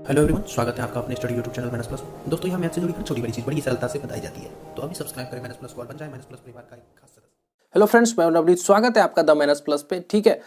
Hello everyone, स्वागत है आपका अपने study YouTube channel maths plus. दोस्तों, यहाँ मैथ से जुड़ी हर छोटी बड़ी चीज़ बड़ी सरलता से बताई जाती है, तो अभी सब्सक्राइब करें मैथ्स प्लस को और बन जाए मैथ्स प्लस परिवार का एक खास सदस्य। हेलो फ्रेंड्स, मैं नवनीत। स्वागत है आपका द मैथ्स प्लस पे। ठीक है,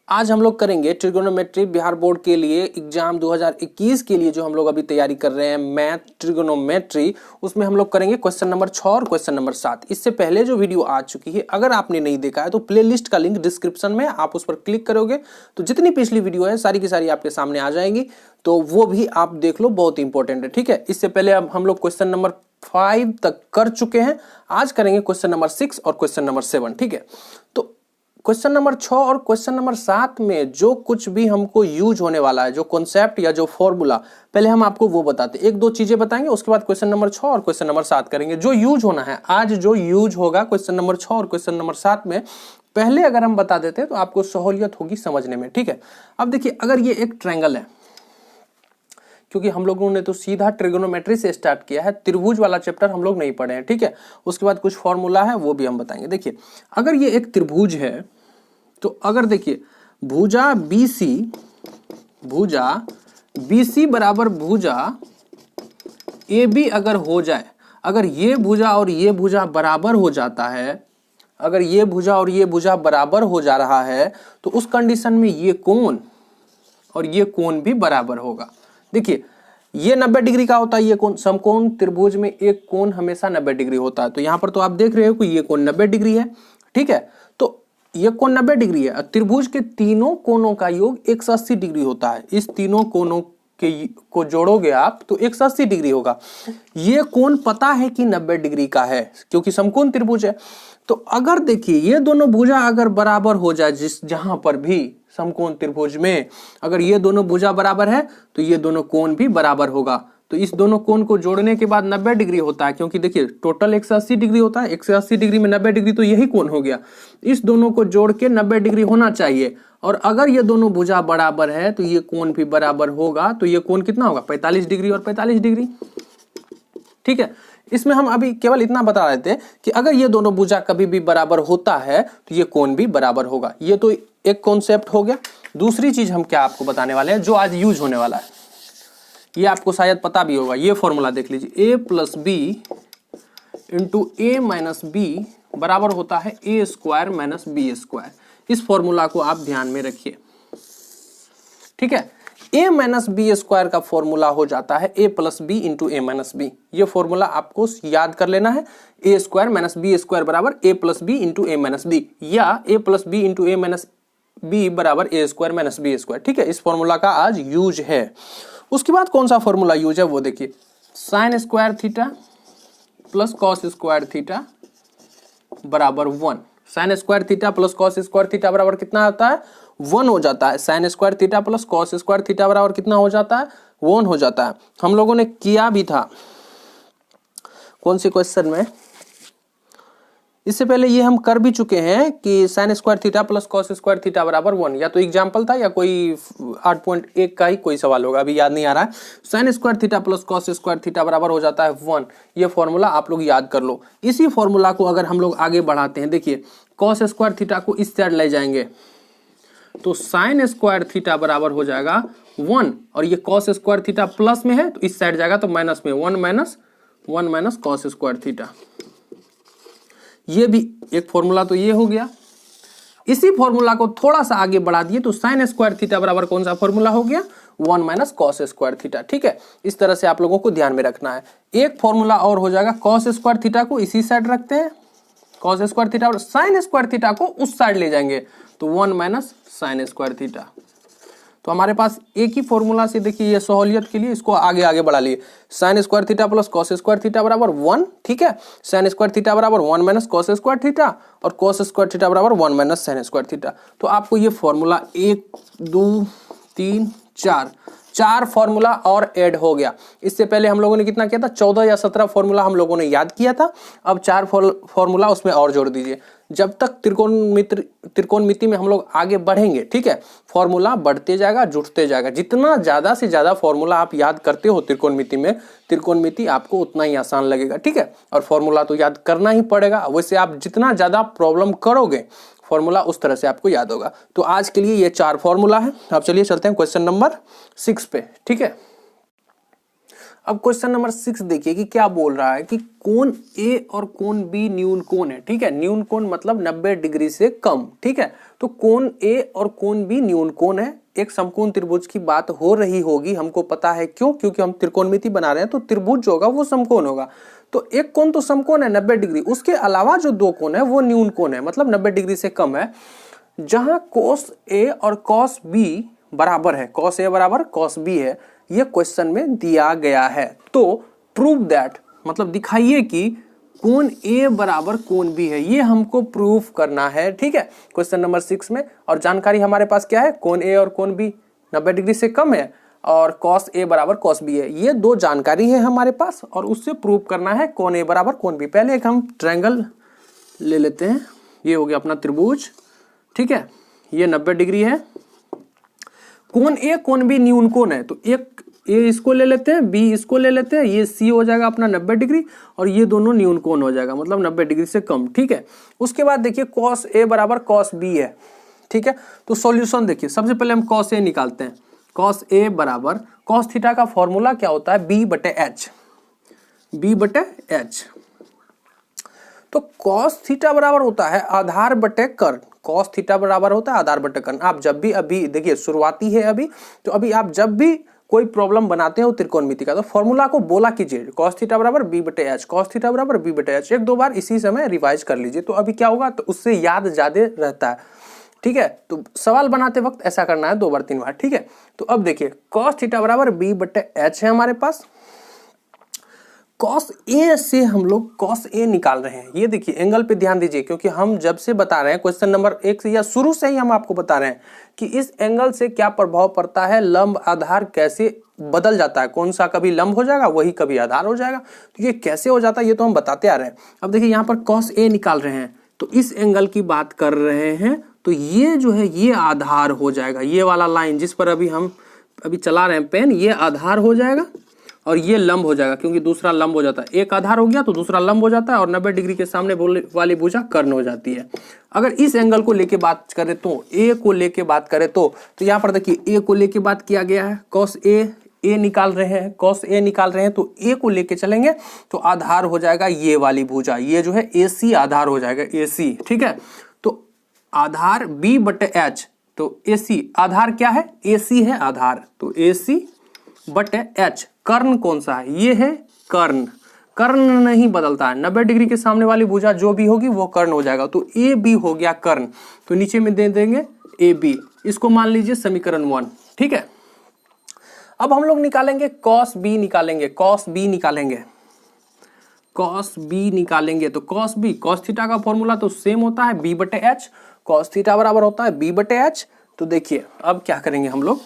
आज हम लोग करेंगे ट्रिगोनोमेट्री बिहार बोर्ड के लिए एग्जाम 2021 के लिए जो हम लोग अभी तैयारी कर रहे हैं मैथ ट्रिगोनोमेट्री, उसमें हम लोग करेंगे क्वेश्चन नंबर 6 और क्वेश्चन नंबर 7। इससे पहले जो वीडियो आ चुकी है, अगर आपने नहीं देखा है तो प्लेलिस्ट का लिंक डिस्क्रिप्शन में, आप उस पर क्लिक करोगे तो जितनी पिछली वीडियो है सारी की सारी आपके सामने आ जाएंगी, तो वो भी आप देख लो, बहुत इंपॉर्टेंट है। ठीक है, इससे पहले अब हम लोग क्वेश्चन नंबर 5 तक कर चुके हैं। आज करेंगे क्वेश्चन नंबर 6 और क्वेश्चन नंबर 7। ठीक है, तो क्वेश्चन नंबर 6 और क्वेश्चन नंबर 7 में जो कुछ भी हमको यूज होने वाला है, जो कॉन्सेप्ट या जो फॉर्मूला, पहले हम आपको वो बताते हैं। एक दो चीजें बताएंगे, उसके बाद क्वेश्चन नंबर 6 और क्वेश्चन नंबर 7 करेंगे। जो यूज होना है आज, जो यूज होगा क्वेश्चन नंबर 6 और क्वेश्चन नंबर 7 में, पहले अगर हम बता देते हैं तो आपको सहूलियत होगी समझने में। ठीक है, अब देखिए, अगर ये एक ट्रायंगल है, क्योंकि हम लोगों ने तो सीधा ट्रिगोनोमेट्री से स्टार्ट किया है, त्रिभुज वाला चैप्टर हम लोग नहीं पढ़े हैं। ठीक है, उसके बाद कुछ फॉर्मूला है वो भी हम बताएंगे। देखिए, अगर ये एक त्रिभुज है तो अगर देखिए भुजा BC बराबर भुजा AB अगर हो जाए, अगर ये भुजा और ये भुजा बराबर हो जाता है, अगर ये भुजा और ये भुजा बराबर हो जा रहा है, तो उस कंडीशन में ये कोण और ये कोण भी बराबर होगा। देखिए, ये 90 डिग्री का होता है, ये कोण। समकोण त्रिभुज में एक कोण हमेशा 90 डिग्री होता है, तो यहां पर तो आप देख रहे हो कि ये कोण 90 डिग्री है। ठीक है, तो ये कोण 90 डिग्री है। त्रिभुज के तीनों कोणों का योग 180 डिग्री होता है। इस तीनों कोणों को जोड़ोगे आप तो 180 डिग्री होगा। ये कोण पता है कि 90 डिग्री का है, क्योंकि समकोण त्रिभुज है। तो अगर देखिए, ये दोनों भुजा अगर बराबर हो जाए, जहां पर भी समकोण त्रिभुज में अगर ये दोनों भुजा बराबर है तो ये दोनों कोण भी बराबर होगा। तो इस दोनों कोण को जोड़ने के बाद 90 डिग्री होता है, क्योंकि देखिए टोटल 180 डिग्री होता है। 180 डिग्री में 90 डिग्री तो यही कोण हो गया। इस दोनों को जोड़ के 90 डिग्री होना चाहिए, और अगर ये दोनों भुजा बराबर है तो ये कोण भी बराबर होगा। तो ये कोण कितना होगा? 45 डिग्री और 45 डिग्री। ठीक है, इसमें हम अभी केवल इतना बता रहे थे कि अगर ये दोनों भुजा कभी भी बराबर होता है तो ये कोण भी बराबर होगा। ये तो एक कॉन्सेप्ट हो गया। दूसरी चीज हम क्या आपको बताने वाले हैं, जो आज यूज होने वाला है, ये आपको शायद पता भी होगा। ये फॉर्मूला देख लीजिए, A+B इंटू A-B बराबर होता है A² - B²। इस फॉर्मूला को आप ध्यान में रखिए। ठीक है, A- B² का फॉर्मूला हो जाता है A+B इंटू A-B। ये फॉर्मूला आपको याद कर लेना है। A² - B² बराबर A+B इंटू A-B, या A+B इंटू A-B बराबर A² - B²। ठीक है, इस फॉर्मूला का आज यूज है। उसके बाद कौन सा फॉर्मूला यूज है वो देखिए, sin² theta plus cos² theta बराबर 1। sin² theta plus cos² theta बराबर कितना होता है? 1 हो जाता है। sin² theta plus cos² theta बराबर कितना हो जाता है? 1 हो जाता है। हम लोगों ने किया भी था कौन से क्वेश्चन में, इससे पहले ये हम कर भी चुके हैं कि sin² theta plus cos² theta बराबर 1। या तो एग्जाम्पल था या कोई 8.1 का ही कोई सवाल होगा, अभी याद नहीं आ रहा है। sin² theta plus cos² theta बराबर हो जाता है 1। ये फॉर्मूला आप लोग याद कर लो। इसी फॉर्मूला को अगर हम लोग आगे बढ़ाते हैं, देखिए cos² थीटा को इस साइड ले जाएंगे तो sin² थीटा बराबर हो जाएगा 1, और ये cos² थीटा प्लस में है तो इस साइड जाएगा तो माइनस में, 1 माइनस cos² थीटा। ये भी एक फॉर्मूला तो ये हो गया। इसी फॉर्मूला को थोड़ा सा आगे बढ़ा दिए तो sin² थीटा बराबर कौन सा फॉर्मूला हो गया? 1 माइनस cos² थीटा। ठीक है, इस तरह से आप लोगों को ध्यान में रखना है। एक फॉर्मूला और हो जाएगा, cos² थीटा को इसी साइड रखते हैं, cos² थीटा, और sin² थीटा को उस साइड ले जाएंगे तो 1 माइनस sin² थीटा। तो हमारे पास एक ही फॉर्मूला से, देखिए ये सहूलियत के लिए इसको आगे बढ़ा लिए। sin² theta plus cos² theta बराबर 1। ठीक है, sin² थीटा बराबर 1 माइनस cos² थीटा, और cos² थीटा बराबर 1 माइनस sin² थीटा। तो आपको ये फॉर्मूला 1 2 3 4 फॉर्मूला और ऐड हो गया। इससे पहले हम लोगों ने कितना किया था? 14 या 17 फॉर्मूला हम लोगों ने याद किया था। अब 4 फॉर्मूला उसमें और जोड़ दीजिए। जब तक त्रिकोणमिति में हम लोग आगे बढ़ेंगे, ठीक है, फॉर्मूला बढ़ते जाएगा, जुटते जाएगा। जितना ज्यादा से ज्यादा फॉर्मूला आप याद करते हो त्रिकोणमिति में, त्रिकोणमिति आपको उतना ही आसान लगेगा। ठीक है, और फॉर्मूला तो याद करना ही पड़ेगा। वैसे आप जितना ज्यादा प्रॉब्लम करोगे फॉर्मूला उस तरह से आपको याद होगा। तो आज के लिए ये 4 फॉर्मूला है। अब चलिए चलते हैं क्वेश्चन नंबर 6 पे। ठीक है, अब क्वेश्चन नंबर 6 देखिए कि क्या बोल रहा है कि कोण ए और कोण बी न्यून कोण है। ठीक है, न्यून कोण मतलब 90 डिग्री से कम। ठीक है, तो कोण ए और कोण बी न्यून कोण है। एक समकोण त्रिभुज की बात हो रही होगी, हमको पता है क्यों, क्योंकि हम त्रिकोणमिति बना रहे हैं तो त्रिभुज जो होगा वो समकोण होगा। तो एक कोण तो समकोण है 90 डिग्री, उसके अलावा जो दो कोण है वो न्यून कोण है, मतलब 90 डिग्री से कम है। जहां cos A और cos B बराबर है, cos A बराबर cos B है, ये क्वेश्चन में दिया गया है। तो प्रूव दैट मतलब दिखाइए कि कोण A बराबर कोण B है, ये हमको प्रूफ करना है। ठीक है, क्वेश्चन नंबर 6 में। और जानकारी हमारे पास क्या है, कोण A और कोण B 90 डिग्री से कम है और cos A बराबर cos B है। ये दो जानकारी है हमारे पास और उससे प्रूव करना है कोण A बराबर कोण B। पहले एक हम ट्रायंगल ले लेते हैं, ये हो गया अपना त्रिभुज। ठीक है, ये 90 डिग्री है। कोण A कोण B न्यून कोण है, तो एक A इसको ले लेते हैं, B इसको ले लेते हैं, ये C हो जाएगा अपना 90 डिग्री और ये दोनों न्यून कोण हो जाएगा, मतलब 90 डिग्री से कम। ठीक है, उसके बाद देखिए cos A बराबर cos B है। ठीक है, तो सॉल्यूशन देखिए, सबसे पहले हम cos A निकालते हैं। cos A बराबर cos थीटा का फॉर्मूला क्या होता है, B बटे H, B बटे H। तो cos थीटा बराबर होता है आधार बटे कर्ण, cos थीटा बराबर होता है आधार बटे कर्ण। आप जब भी, अभी देखिए शुरुआती है अभी, तो अभी आप जब भी कोई प्रॉब्लम बनाते हो त्रिकोणमिति का तो फॉर्मूला को बोला कीजिए, cos थीटा बराबर b बटे h, cos थीटा बराबर b बटे h। एक दो बार इसी समय रिवाइज कर लीजिए, तो अभी क्या होगा, तो उससे याद ज्यादा रहता है। ठीक है, तो सवाल बनाते वक्त ऐसा करना है 2 बार 3 बार। ठीक है, तो अब देखिए cos थीटा बराबर b बटे h है हमारे पास। cos A से हम लोग cos A निकाल रहे हैं। ये देखिए एंगल पे ध्यान दीजिए, क्योंकि हम जब से बता रहे हैं क्वेश्चन नंबर 1 से या शुरू से ही हम आपको बता रहे हैं कि इस एंगल से क्या प्रभाव पड़ता है, लंब आधार कैसे बदल जाता है, कौन सा कभी लंब हो जाएगा वही कभी आधार हो जाएगा। तो ये कैसे हो जाता है ये तो हम बताते आ रहे हैं। अब देखिए यहाँ पर cos A निकाल रहे हैं, तो इस एंगल की बात कर रहे हैं, तो ये जो है ये आधार हो जाएगा। ये वाला लाइन जिस पर हम अभी चला रहे हैं पेन, ये आधार हो जाएगा और ये लंब हो जाएगा, क्योंकि दूसरा लंब हो जाता है। एक आधार हो गया तो दूसरा लंब हो जाता है और 90 डिग्री के सामने वाली भुजा कर्ण हो जाती है। अगर इस एंगल को लेके बात करें तो, ए को लेके बात करें तो यहाँ पर देखिए ए को लेके बात किया गया है, cos A निकाल रहे हैं, cos A निकाल रहे हैं, तो ए को लेके चलेंगे तो आधार हो जाएगा ये वाली भुजा, ये जो है AC आधार हो जाएगा, AC। ठीक है, तो आधार B बटे H, तो AC आधार क्या है, AC है आधार, तो AC बटे H। कर्ण कौन सा है, ये है कर्ण, कर्ण नहीं बदलता है, 90 डिग्री के सामने वाली भुजा जो भी होगी वो कर्ण हो जाएगा, तो ए बी हो गया कर्ण, तो नीचे में दे देंगे ए बी, इसको मान लीजिए समीकरण 1। ठीक है, अब हम लोग निकालेंगे cos B निकालेंगे, cos B निकालेंगे, cos B निकालेंगे, तो cos B, cos थीटा का फॉर्मूला तो सेम होता है B बटे H, cos थीटा बराबर होता है B बटे H। तो देखिए अब क्या करेंगे हम लोग,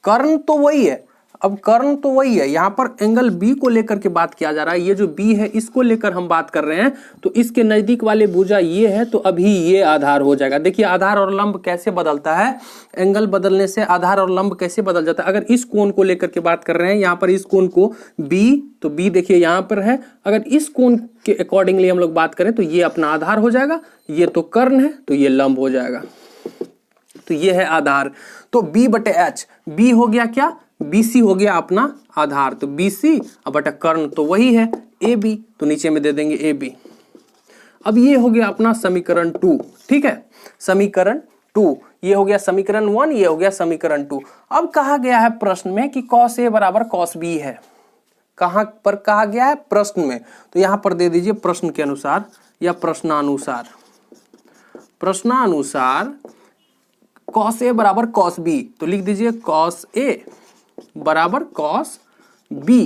कर्ण तो वही है, अब कर्ण तो वही है, यहाँ पर एंगल B को लेकर के बात किया जा रहा है, ये जो B है इसको लेकर हम बात कर रहे हैं, तो इसके नजदीक वाले भुजा ये है, तो अभी ये आधार हो जाएगा। देखिए आधार और लंब कैसे बदलता है, एंगल बदलने से आधार और लंब कैसे बदल जाता है। अगर इस कोण को लेकर के बात कर रहे हैं, यहाँ पर इस कोण को B, तो B देखिए यहाँ पर है, अगर इस कोण के अकॉर्डिंगली हम लोग बात करें तो ये अपना आधार हो जाएगा, ये तो कर्ण है तो ये लंब हो जाएगा, तो ये है आधार। तो B बटे H, B हो गया क्या, BC हो गया अपना आधार, तो BC बटा कर्ण तो वही है AB, तो नीचे में दे देंगे AB। अब ये हो गया अपना समीकरण 2। ठीक है, समीकरण 2, ये हो गया समीकरण 1, ये हो गया समीकरण 2। अब कहा गया है प्रश्न में कि cos A बराबर cos B है, कहां पर कहा गया है, प्रश्न में, तो यहां पर दे दीजिए प्रश्न के अनुसार या प्रश्नानुसार, प्रश्नानुसार cos A बराबर cos B, तो लिख दीजिए cos A बराबर cos B।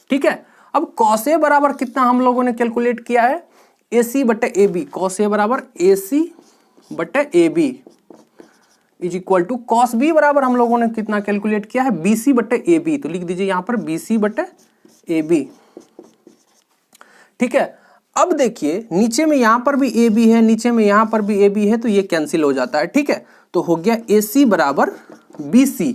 ठीक है, अब cos A बराबर कितना हम लोगों ने कैलकुलेट किया है, AC बटे AB, cos A बराबर AC बटे AB is equal to cos B बराबर हम लोगों ने कितना कैलकुलेट किया है, BC बटे AB, तो लिख दीजिए यहां पर BC बटे AB। ठीक है, अब देखिए नीचे में यहां पर भी AB है, नीचे में यहां पर भी AB है, तो ये कैंसिल हो जाता है। ठीक है, तो हो गया AC बराबर BC,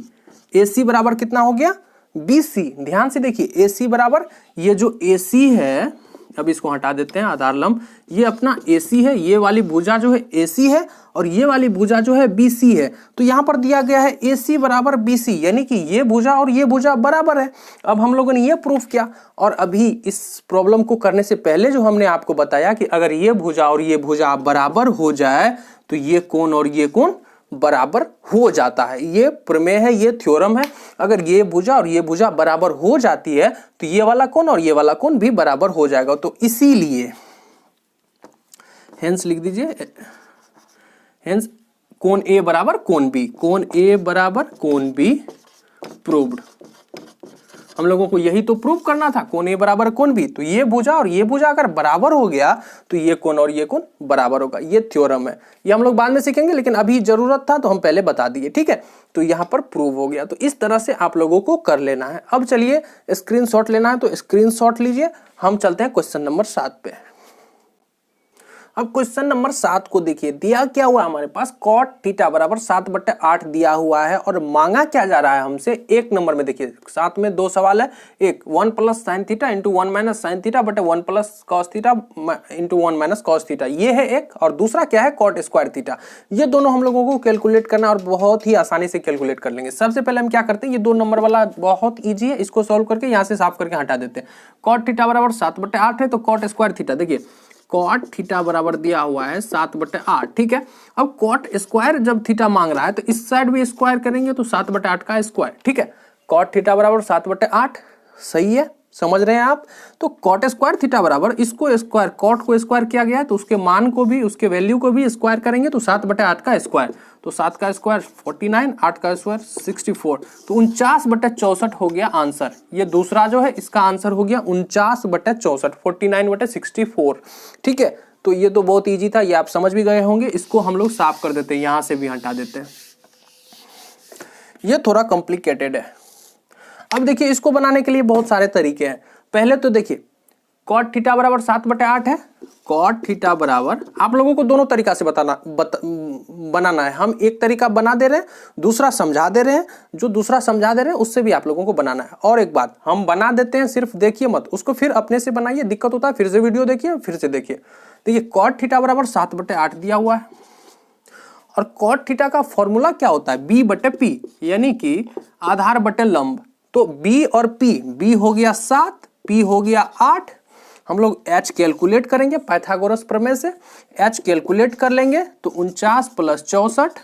AC बराबर कितना हो गया, BC। ध्यान से देखिए AC बराबर, ये जो AC है अभी इसको हटा देते हैं आधार लंब। ये अपना AC है, ये वाली भुजा जो है AC है और ये वाली भुजा जो है BC है। तो यहाँ पर दिया गया है AC बराबर BC, यानी कि ये भुजा और ये भुजा बराबर है। अब हम लोगों ने ये प्रूफ किया। और अभी इस प्रॉब्लम को करने से पहले जो हमने आपको बताया कि अगर ये भुजा और ये भुजा बराबर हो जाए तो ये कोण और ये कोण बराबर हो जाता है। ये प्रमेय है, ये थ्योरम है। अगर ये भुजा और ये भुजा बराबर हो जाती है तो ये वाला कोण और ये वाला कोण भी बराबर हो जाएगा। तो इसीलिए हेंस लिख दीजिए, हेंस कोण A बराबर कोण B, कोण A बराबर कोण B प्रूव्ड। हम लोगों को यही तो प्रूव करना था, कोण A बराबर कोण B। तो ये भुजा और ये भुजा अगर बराबर हो गया तो ये कोण और ये कोण बराबर होगा। ये थ्योरम है, ये हम लोग बाद में सीखेंगे, लेकिन अभी जरूरत था तो हम पहले बता दिए, ठीक है। तो यहाँ पर प्रूव हो गया। तो इस तरह से आप लोगों को कर लेना है। अब चलिए स्क्रीनशॉट लेना है तो स्क्रीनशॉट लीजिए। हम चलते हैं क्वेश्चन नंबर 7 पे। अब क्वेश्चन नंबर 7 को देखिए, दिया क्या हुआ हमारे पास, कॉट थीटा बराबर 7/8 दिया हुआ है और मांगा क्या जा रहा है हमसे। एक नंबर में देखिए 7 में 2 सवाल है। एक 1 plus sine theta into 1 minus sine theta बटे 1 plus cos theta into 1 minus cos theta, ये है एक। और दूसरा क्या है, कॉट स्क्वायर थीटा। ये दोनों हम लोगों को कैलकुलेट करना और बहुत ही आसानी से कैलकुलेट कर लेंगे। सबसे पहले हम क्या करते हैं, ये 2 नंबर वाला बहुत ईजी है, इसको सॉल्व करके यहाँ से साफ करके हटा देते हैं। कॉट थीटा बराबर 7/8 है तो कॉट स्क्वायर थीटा, देखिए कॉट थीटा बराबर दिया हुआ है 7/8, ठीक है। अब कॉट स्क्वायर जब थीटा मांग रहा है तो इस साइड भी स्क्वायर करेंगे तो 7/8 का स्क्वायर, ठीक है। कॉट थीटा बराबर 7/8, सही है, समझ रहे हैं आप। तो कॉट स्क्वायर थीटा बराबर इसको स्क्वायर, कॉट को स्क्वायर किया गया है तो उसके मान को भी, उसके वैल्यू को भी स्क्वायर करेंगे तो 7/8 का स्क्वायर। तो 7 का स्क्वायर 49, 8 का स्क्वायर 64, तो 49/64 हो गया आंसर। ये दूसरा जो है इसका आंसर हो गया 49/64, 49/64, ठीक है। तो ये तो बहुत इजी था, ये आप समझ भी गए होंगे। इसको हम लोग साफ कर देते हैं, यहां से भी हटा देते हैं। ये थोड़ा कॉम्प्लिकेटेड है। अब देखिए इसको बनाने के लिए बहुत सारे तरीके हैं। पहले तो देखिए कॉट थीटा बराबर 7/8 है। कॉट थीटा बराबर, आप लोगों को दोनों तरीका से बनाना है। हम एक तरीका बना दे रहे हैं, दूसरा समझा दे रहे हैं। जो दूसरा समझा दे रहे हैं उससे भी आप लोगों को बनाना है। और एक बात, हम बना देते हैं, सिर्फ देखिए मत, उसको फिर अपने से बनाइए, दिक्कत होता है फिर से वीडियो देखिए, फिर से देखिए। देखिए कॉट थीटा बराबर 7/8 दिया हुआ है और कॉट थीटा का फॉर्मूला क्या होता है, B/P, यानी कि आधार बटे लंब। तो B और P, B हो गया 7, P हो गया 8। हम लोग H कैलकुलेट करेंगे पाइथागोरस प्रमेय से। H कैलकुलेट कर लेंगे तो 49 + 64,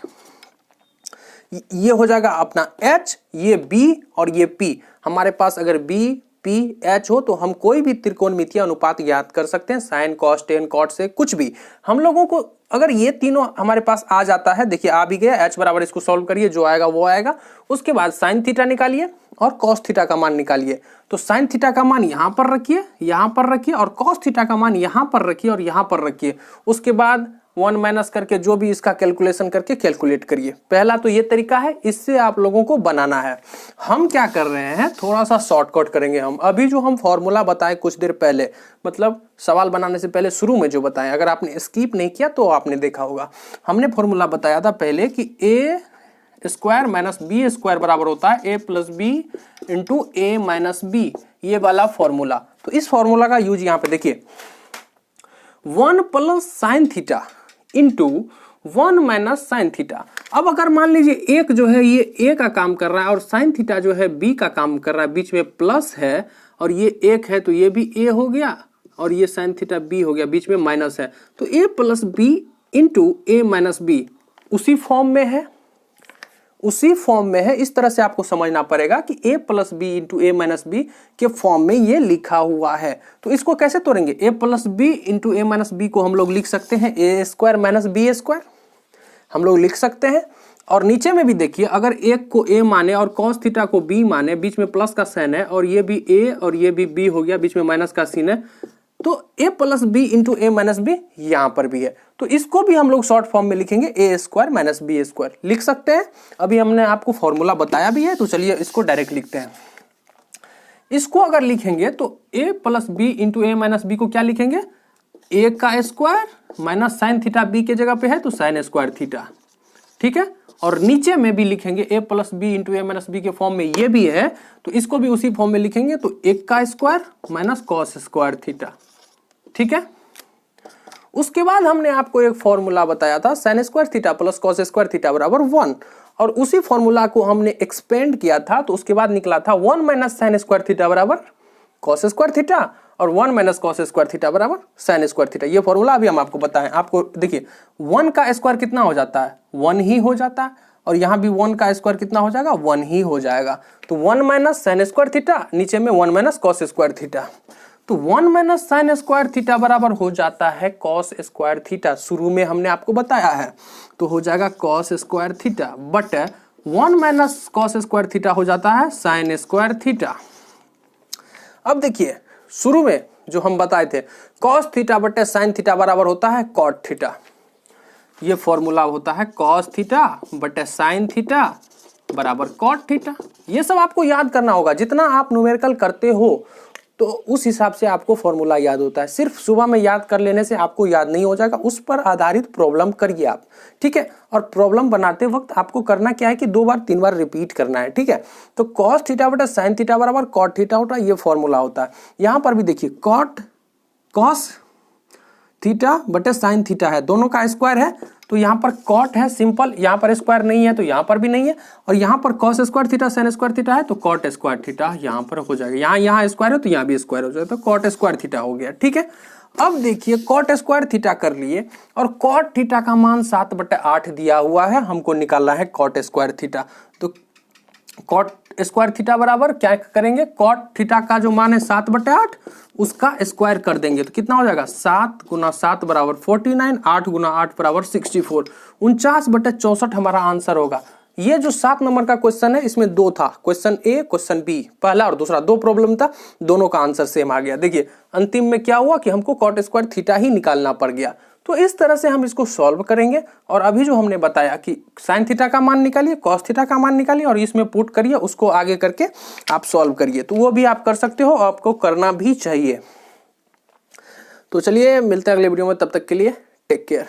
ये हो जाएगा अपना H, ये B और ये P। हमारे पास अगर B, P, H हो तो हम कोई भी त्रिकोणमितीय अनुपात ज्ञात कर सकते हैं, साइन, कॉस, टेन, कॉट से कुछ भी। हम लोगों को अगर ये तीनों हमारे पास आ जाता है, देखिए आ भी गया, H बराबर, इसको सॉल्व करिए, जो आएगा वो आएगा। उसके बाद साइन थीटा निकालिए और कॉस थीटा का मान निकालिए। तो साइन थीटा का मान यहाँ पर रखिए, यहाँ पर रखिए, और कॉस थीटा का मान यहाँ पर रखिए और यहाँ पर रखिए। उसके बाद 1 माइनस करके जो भी इसका कैलकुलेशन करके कैलकुलेट करिए। पहला तो ये तरीका है, इससे आप लोगों को बनाना है। हम क्या कर रहे हैं, थोड़ा सा शॉर्टकट करेंगे हम। अभी जो हम फॉर्मूला बताए कुछ देर पहले, मतलब सवाल बनाने से पहले शुरू में जो बताएं, अगर आपने स्किप नहीं किया तो आपने देखा होगा। हमने फॉर्मूला बताया था पहले कि A square minus B square बराबर होता है A + B into A minus B, ये वाला फॉर्मूला। तो इस फॉर्मूला का यूज यहाँ पे देखिए, 1 + sine theta into 1 minus sine theta. अब अगर मान लीजिए एक जो है ये A का काम कर रहा है और साइन थीटा जो है B का काम कर रहा है, बीच में प्लस है और ये 1 है, तो ये भी A हो गया और ये साइन थीटा B हो गया, बीच में माइनस है। तो A + B into A minus B उसी फॉर्म में है, उसी फॉर्म में है। इस तरह से आपको समझना पड़ेगा कि A + B into A minus B के फॉर्म में ये लिखा हुआ है। तो इसको कैसे तोड़ेंगे, A + B into A minus B को हम लोग लिख सकते हैं A square minus B square, हम लोग लिख सकते हैं। और नीचे में भी देखिए, अगर एक को A माने और cos थीटा को B माने, बीच में प्लस का साइन है और ये भी A और ये भी B हो गया, बीच में माइनस का साइन है, तो A + B into A minus B यहाँ पर भी है। तो इसको भी हम लोग शॉर्ट फॉर्म में लिखेंगे A square minus B square, लिख सकते हैं। अभी हमने आपको फॉर्मूला बताया भी है, तो चलिए इसको डायरेक्ट लिखते हैं। इसको अगर लिखेंगे तो A + B into A minus B को क्या लिखेंगे, A का square minus sine theta B के जगह पे है तो साइन स्क्वायर थीटा, ठीक है। और नीचे में भी लिखेंगे A + B into A minus B के फॉर्म में ये भी है, तो इसको भी उसी फॉर्म में लिखेंगे तो 1 का square minus cos square theta, ठीक है। उसके बाद हमने आपको एक फॉर्मूला बताया था sine square theta plus cos square theta बराबर 1, और उसी फॉर्मूला को हमने एक्सपेंड किया था, तो उसके बाद निकला था 1 माइनस साइन स्क्वायर थीटा बराबर कॉस स्क्वायर थीटा और 1 माइनस कॉस स्क्वायर थीटा बराबर साइन स्क्वायर थीटा। ये फॉर्मूला अभी हम आपको बताएं। आपको देखिए 1 का स्क्वायर कितना हो जाता है, 1 ही हो जाता है, और यहाँ भी 1 का स्क्वायर कितना हो जाएगा, 1 ही हो जाएगा। तो 1 माइनस साइन स्क्वायर थीटा, नीचे में 1 माइनस कॉस स्क्वायर थीटा, तो 1 माइनस साइन स्क्वायर थीटा बराबर हो जाता है कॉस स्क्वायर थीटा। शुरू में हमने आपको बताया है, तो हो जाएगा cos square theta but 1 minus cos square theta हो जाता है साइन स्क्वायर थीटा। अब देखिए शुरू में जो हम बताए थे कॉस थीटा बटे साइन थीटा बराबर होता है कॉट थीटा। ये फॉर्मूला होता है कॉस थीटा बटे साइन थीटा बराबर कॉट थीटा। ये सब आपको याद करना होगा। जितना आप न्यूमेरिकल करते हो तो उस हिसाब से आपको फॉर्मूला याद होता है। सिर्फ सुबह में याद कर लेने से आपको याद नहीं हो जाएगा, उस पर आधारित प्रॉब्लम करिए आप, ठीक है। और प्रॉब्लम बनाते वक्त आपको करना क्या है कि 2 बार 3 बार रिपीट करना है, ठीक है। तो कॉस थीटा बटे साइन थीटा बराबर कॉट थीटा होता है, ये फॉर्मूला होता है। यहाँ पर भी देखिए कॉस थीटा बटे साइन थीटा है, दोनों का स्क्वायर है, तो यहाँ पर कॉट है सिंपल, यहाँ पर स्क्वायर नहीं है तो यहाँ पर भी नहीं है, और यहाँ पर cos square theta sine square theta है तो कॉट स्क्वायर थीटा यहाँ पर हो जाएगा। यहाँ स्क्वायर है तो यहाँ भी स्क्वायर हो जाएगा, तो कॉट स्क्वायर थीटा हो गया, ठीक है। अब देखिए कॉट स्क्वायर थीटा कर लिए, और कॉट थीटा का मान 7/8 दिया हुआ है, हमको निकालना है कॉट स्क्वायर थीटा। तो कॉट स्क्वायर थीटा बराबर क्या करेंगे, कॉट थीटा का जो मान है 7/8 उसका स्क्वायर कर देंगे, तो कितना हो जाएगा 7 गुना 7 बराबर 49, 8 गुना 8 बराबर 64, 49/64 हमारा आंसर होगा। ये जो 7 नंबर का क्वेश्चन है इसमें 2 था, क्वेश्चन ए क्वेश्चन बी, पहला और दूसरा 2 प्रॉब्लम था, दोनों का आंसर सेम आ गया। देखिए अंतिम में क्या हुआ कि हमको कॉट स्क्वायर थीटा ही निकालना पड़ गया। तो इस तरह से हम इसको सॉल्व करेंगे, और अभी जो हमने बताया कि साइन थीटा का मान निकालिए, कॉस थीटा का मान निकालिए और इसमें पुट करिए, उसको आगे करके आप सॉल्व करिए, तो वो भी आप कर सकते हो, आपको करना भी चाहिए। तो चलिए मिलते हैं अगले वीडियो में, तब तक के लिए टेक केयर।